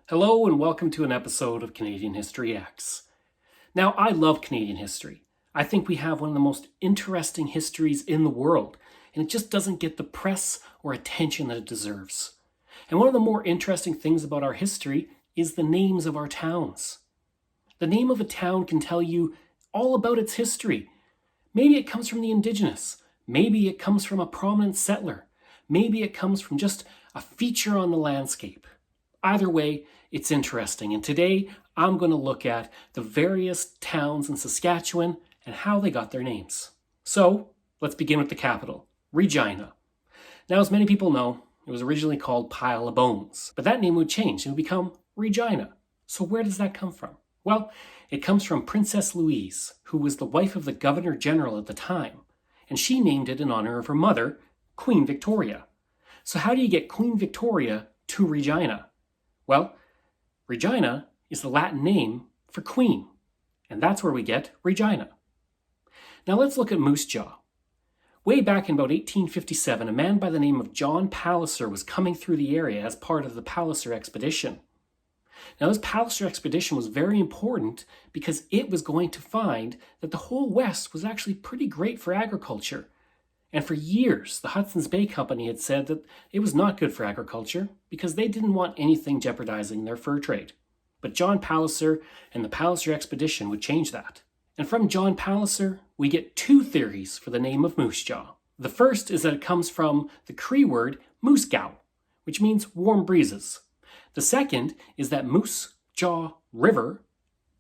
Hello and welcome to an episode of Canadian History Ehx. Now, I love Canadian history. I think we have one of the most interesting histories in the world, and it just doesn't get the press or attention that it deserves. And one of the more interesting things about our history is the names of our towns. The name of a town can tell you all about its history. Maybe it comes from the Indigenous. Maybe it comes from a prominent settler. Maybe it comes from just a feature on the landscape. Either way, it's interesting, and today I'm going to look at the various towns in Saskatchewan and how they got their names. So, let's begin with the capital, Regina. Now, as many people know, it was originally called Pile of Bones, but that name would change and would become Regina. So where does that come from? Well, it comes from Princess Louise, who was the wife of the Governor General at the time, and she named it in honor of her mother, Queen Victoria. So how do you get Queen Victoria to Regina? Well, Regina is the Latin name for queen, and that's where we get Regina. Now let's look at Moose Jaw. Way back in about 1857, a man by the name of John Palliser was coming through the area as part of the Palliser expedition. Now this Palliser expedition was very important because it was going to find that the whole West was actually pretty great for agriculture. And for years, the Hudson Bay Company had said that it was not good for agriculture because they didn't want anything jeopardizing their fur trade. But John Palliser and the Palliser expedition would change that. And from John Palliser, we get two theories for the name of Moose Jaw. The first is that it comes from the Cree word Moose Gow, which means warm breezes. The second is that Moose Jaw River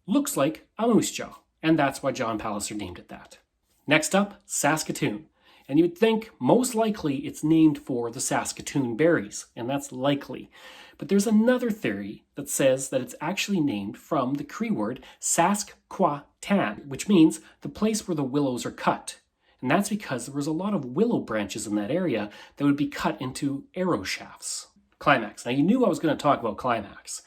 looks like a moose jaw, and that's why John Palliser named it that. Next up, Saskatoon. And you would think, most likely, it's named for the Saskatoon berries, and that's likely. But there's another theory that says that it's actually named from the Cree word Sask-kwa-tan, which means the place where the willows are cut. And that's because there was a lot of willow branches in that area that would be cut into arrow shafts. Climax. Now, you knew I was going to talk about Climax.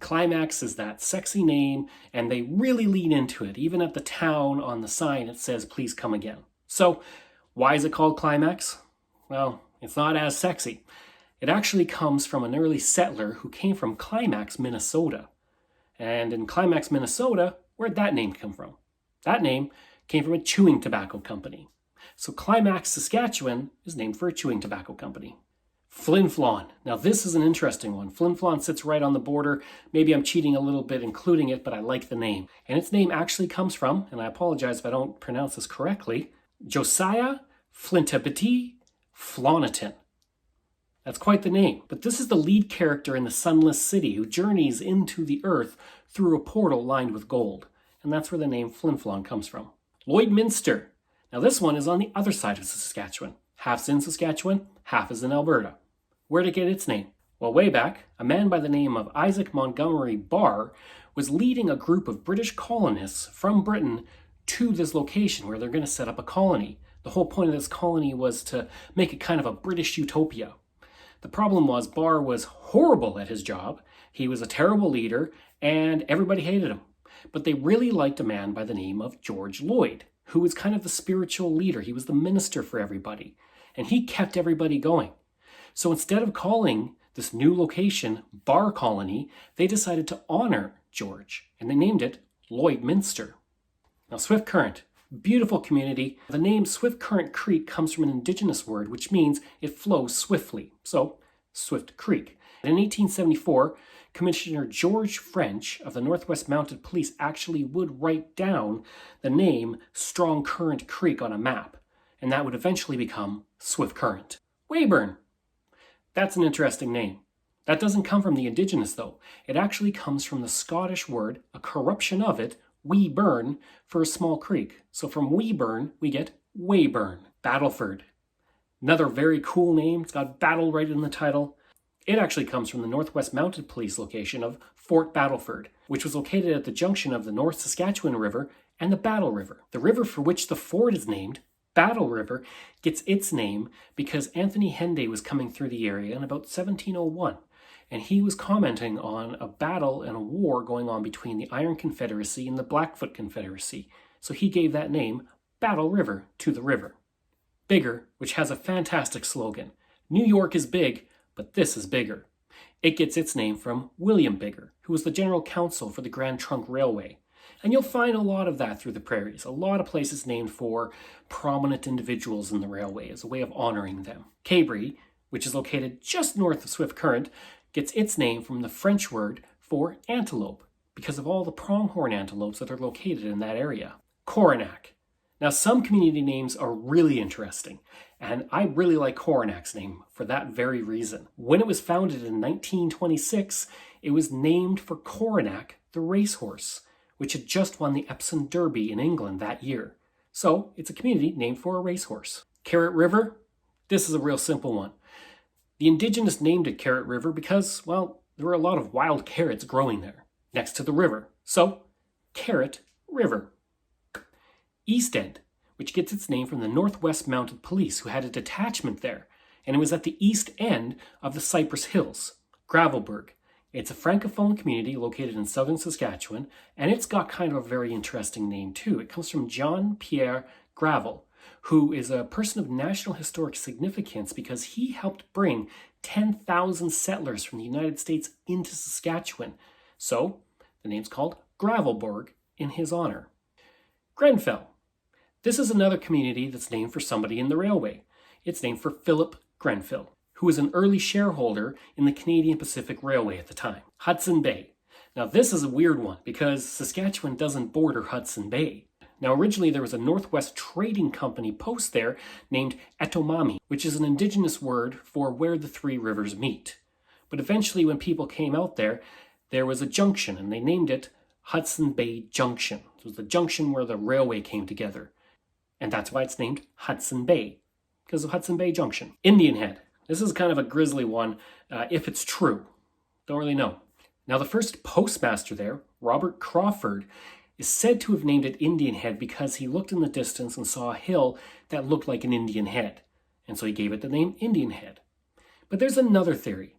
Climax is that sexy name, and they really lean into it. Even at the town on the sign, it says, "Please come again." So, why is it called Climax? Well, it's not as sexy. It actually comes from an early settler who came from Climax, Minnesota. And in Climax, Minnesota, where'd that name come from? That name came from a chewing tobacco company. So Climax, Saskatchewan is named for a chewing tobacco company. Flin Flon. Now this is an interesting one. Flin Flon sits right on the border. Maybe I'm cheating a little bit including it, but I like the name. And its name actually comes from, and I apologize if I don't pronounce this correctly, Josiah Flintabity Floniton. That's quite the name, but this is the lead character in the Sunless City who journeys into the earth through a portal lined with gold, and that's where the name Flin Flon comes from. Lloydminster. Now this one is on the other side of Saskatchewan. Half's in Saskatchewan, half is in Alberta. Where'd it get its name? Well, way back, a man by the name of Isaac Montgomery Barr was leading a group of British colonists from Britain to this location where they're going to set up a colony. The whole point of this colony was to make it kind of a British utopia. The problem was Barr was horrible at his job, he was a terrible leader, and everybody hated him. But they really liked a man by the name of George Lloyd, who was kind of the spiritual leader. He was the minister for everybody, and he kept everybody going. So instead of calling this new location Barr Colony, they decided to honor George, and they named it Lloydminster. Now, Swift Current, beautiful community. The name Swift Current Creek comes from an Indigenous word, which means it flows swiftly. So, Swift Creek. And in 1874, Commissioner George French of the Northwest Mounted Police actually would write down the name Strong Current Creek on a map, and that would eventually become Swift Current. Weyburn. That's an interesting name. That doesn't come from the Indigenous, though. It actually comes from the Scottish word, a corruption of it, wee burn, for a small creek. So from wee burn, we get Weyburn. Battleford. Another very cool name. It's got battle right in the title. It actually comes from the Northwest Mounted Police location of Fort Battleford, which was located at the junction of the North Saskatchewan River and the Battle River. The river for which the fort is named, Battle River, gets its name because Anthony Henday was coming through the area in about 1701. And he was commenting on a battle and a war going on between the Iron Confederacy and the Blackfoot Confederacy. So he gave that name, Battle River, to the river. Biggar, which has a fantastic slogan. New York is big, but this is bigger. It gets its name from William Biggar, who was the general counsel for the Grand Trunk Railway. And you'll find a lot of that through the prairies, a lot of places named for prominent individuals in the railway as a way of honoring them. Cabri, which is located just north of Swift Current, gets its name from the French word for antelope, because of all the pronghorn antelopes that are located in that area. Coronach. Now, some community names are really interesting, and I really like Coronach's name for that very reason. When it was founded in 1926, it was named for Coronach, the racehorse, which had just won the Epsom Derby in England that year. So, it's a community named for a racehorse. Carrot River? This is a real simple one. The Indigenous named it Carrot River because, well, there were a lot of wild carrots growing there, next to the river. So, Carrot River. Eastend, which gets its name from the Northwest Mounted Police, who had a detachment there, and it was at the east end of the Cypress Hills. Gravelbourg. It's a francophone community located in southern Saskatchewan, and it's got kind of a very interesting name too. It comes from John Pierre Gravel, who is a person of national historic significance because he helped bring 10,000 settlers from the United States into Saskatchewan. So, the name's called Gravelbourg in his honor. Grenfell. This is another community that's named for somebody in the railway. It's named for Philip Grenfell, who was an early shareholder in the Canadian Pacific Railway at the time. Hudson Bay. Now this is a weird one because Saskatchewan doesn't border Hudson Bay. Now originally there was a Northwest Trading Company post there named Etomami, which is an Indigenous word for where the three rivers meet. But eventually when people came out there, there was a junction and they named it Hudson Bay Junction. It was the junction where the railway came together. And that's why it's named Hudson Bay, because of Hudson Bay Junction. Indian Head. This is kind of a grisly one, if it's true. Don't really know. Now, the first postmaster there, Robert Crawford, is said to have named it Indian Head because he looked in the distance and saw a hill that looked like an Indian head. And so he gave it the name Indian Head. But there's another theory,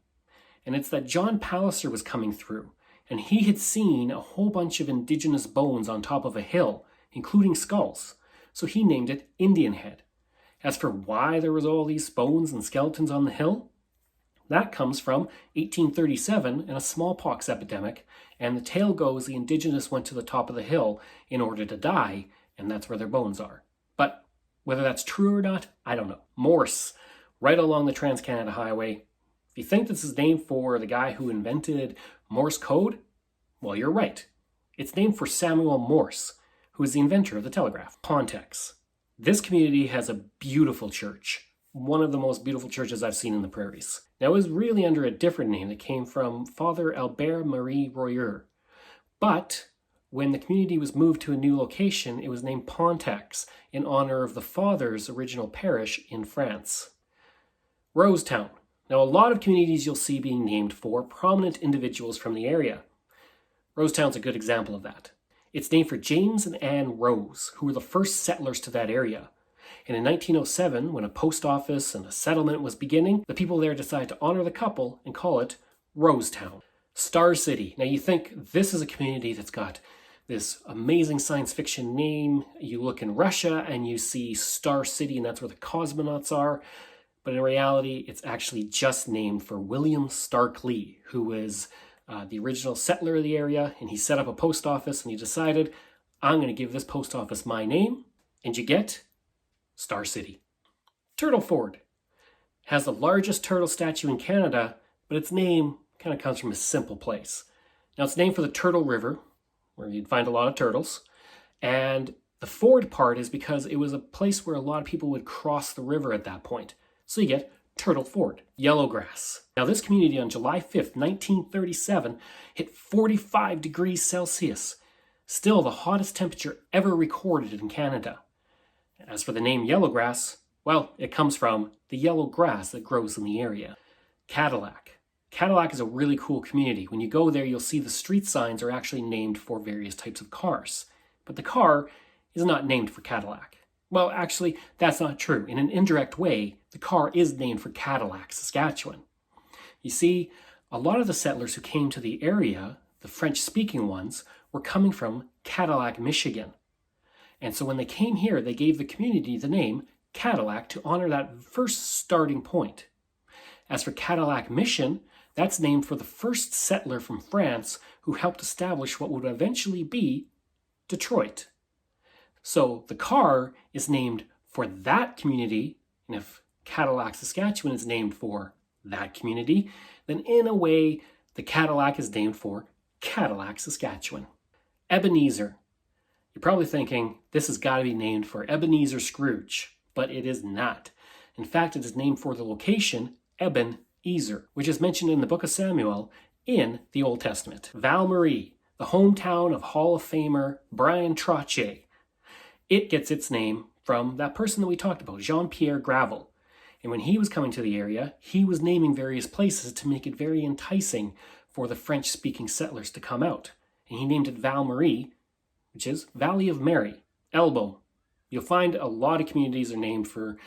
and it's that John Palliser was coming through, and he had seen a whole bunch of indigenous bones on top of a hill, including skulls. So he named it Indian Head. As for why there was all these bones and skeletons on the hill, that comes from 1837 and a smallpox epidemic, and the tale goes the indigenous went to the top of the hill in order to die, and that's where their bones are. But whether that's true or not, I don't know. Morse, right along the Trans-Canada Highway. If you think this is named for the guy who invented Morse code, well, you're right. It's named for Samuel Morse, who is the inventor of the telegraph. Pontex. This community has a beautiful church, one of the most beautiful churches I've seen in the prairies. Now, it was really under a different name that came from Father Albert Marie Royer. But when the community was moved to a new location, it was named Pontex in honor of the father's original parish in France. Rosetown. Now, a lot of communities you'll see being named for prominent individuals from the area. Rosetown's a good example of that. It's named for James and Anne Rose, who were the first settlers to that area. And in 1907, when a post office and a settlement was beginning, the people there decided to honor the couple and call it Rosetown. Star City. Now you think this is a community that's got this amazing science fiction name. You look in Russia and you see Star City, and that's where the cosmonauts are. But in reality, it's actually just named for William Stark Lee, who was the original settler of the area, and he set up a post office and he decided, I'm going to give this post office my name, and you get Star City. Turtleford has the largest turtle statue in Canada, but its name kind of comes from a simple place. Now, it's named for the Turtle River, where you'd find a lot of turtles, and the ford part is because it was a place where a lot of people would cross the river at that point. So you get Turtleford. Yellowgrass. Now, this community on July 5th, 1937, hit 45 degrees Celsius, still the hottest temperature ever recorded in Canada. As for the name Yellowgrass, well, it comes from the yellow grass that grows in the area. Cadillac. Cadillac is a really cool community. When you go there, you'll see the street signs are actually named for various types of cars. But the car is not named for Cadillac. Well, actually, that's not true. In an indirect way, the car is named for Cadillac, Saskatchewan. You see, a lot of the settlers who came to the area, the French-speaking ones, were coming from Cadillac, Michigan. And so when they came here, they gave the community the name Cadillac to honor that first starting point. As for Cadillac Mission, that's named for the first settler from France who helped establish what would eventually be Detroit. So the car is named for that community, and if Cadillac, Saskatchewan is named for that community, then in a way, the Cadillac is named for Cadillac, Saskatchewan. Ebenezer. You're probably thinking this has got to be named for Ebenezer Scrooge, but it is not. In fact, it is named for the location Ebenezer, which is mentioned in the book of Samuel in the Old Testament. Val Marie, the hometown of Hall of Famer Brian Trottier. It gets its name from that person that we talked about, Jean-Pierre Gravel. And when he was coming to the area, he was naming various places to make it very enticing for the French-speaking settlers to come out. And he named it Val Marie, which is Valley of Mary. Elbow. You'll find a lot of communities are named for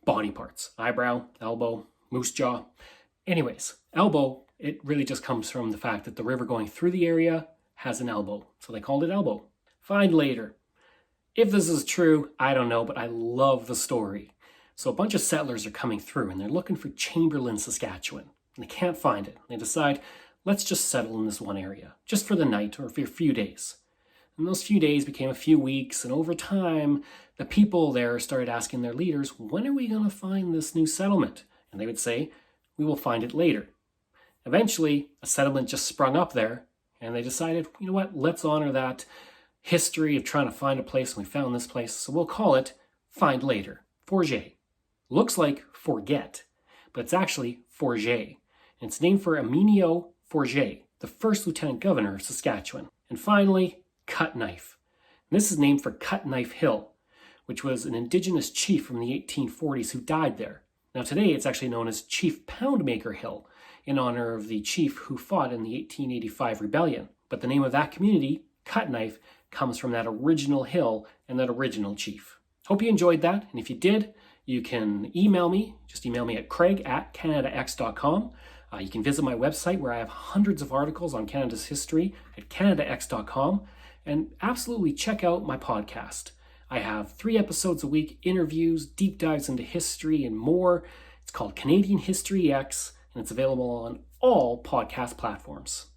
body parts. Eyebrow, elbow, moose jaw. Anyways, elbow, it really just comes from the fact that the river going through the area has an elbow. So they called it Elbow. Findlater. If this is true, I don't know, but I love the story. So a bunch of settlers are coming through and they're looking for Chamberlain, Saskatchewan. And they can't find it. They decide, let's just settle in this one area, just for the night or for a few days. And those few days became a few weeks, and over time, the people there started asking their leaders, when are we going to find this new settlement? And they would say, we will find it later. Eventually, a settlement just sprung up there, and they decided, you know what, let's honor that history of trying to find a place, and we found this place, so we'll call it Find Later, Forget. Looks like forget, but it's actually Forget. And it's named for Amenio Forget, the first lieutenant governor of Saskatchewan. And finally, Cut Knife. And this is named for Cut Knife Hill, which was an indigenous chief from the 1840s who died there. Now today it's actually known as Chief Poundmaker Hill, in honor of the chief who fought in the 1885 rebellion. But the name of that community, Cut Knife, comes from that original hill and that original chief. Hope you enjoyed that, and if you did, you can email me. Just email me at craig@canadax.com. You can visit my website where I have hundreds of articles on Canada's history at canadax.com. And absolutely check out my podcast. I have 3 episodes a week, interviews, deep dives into history, and more. It's called Canadian History Ehx, and it's available on all podcast platforms.